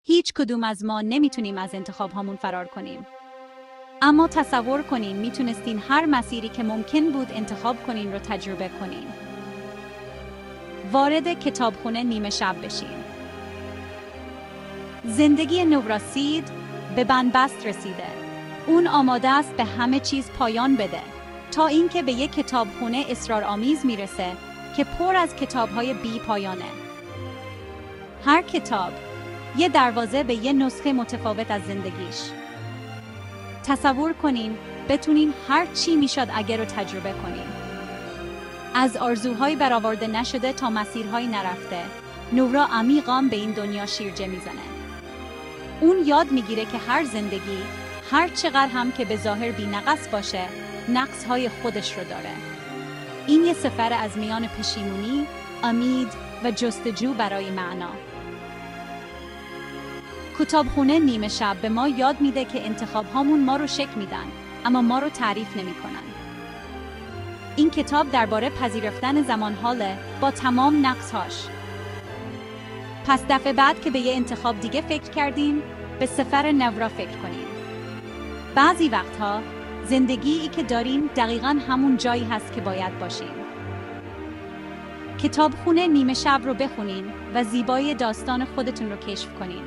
هیچ کدوم از ما نمیتونیم از انتخاب هامون فرار کنیم. اما تصور کنین میتونستین هر مسیری که ممکن بود انتخاب کنین رو تجربه کنین. وارد کتابخونه نیمه شب بشین. زندگی نوراسید به بنبست رسیده. اون آماده است به همه چیز پایان بده تا اینکه به یک کتابخونه اسرارآمیز میرسه که پر از کتاب‌های بی پایانه. هر کتاب یه دروازه به یه نسخه متفاوت از زندگیش. تصور کنین بتونین هر چی میشد اگر رو تجربه کنین. از آرزوهای برآورده نشده تا مسیرهای نرفته، نورا عمیقاً به این دنیا شیرجه میزنه. اون یاد میگیره که هر زندگی، هر چقدر هم که به ظاهر بی‌نقص باشه، نقصهای خودش رو داره. این یه سفر از میان پشیمونی، امید و جستجو برای معنا. کتابخونه نیمه شب به ما یاد میده که انتخاب هامون ما رو شکل میدن، اما ما رو تعریف نمی کنن. این کتاب درباره پذیرفتن زمان حاله با تمام نقصهاش. پس دفعه بعد که به یه انتخاب دیگه فکر کردین، به سفر نورا فکر کنین. بعضی وقتها زندگیی که داریم دقیقاً همون جایی هست که باید باشیم. کتابخونه نیمه شب رو بخونین و زیبایی داستان خودتون رو کشف کنین.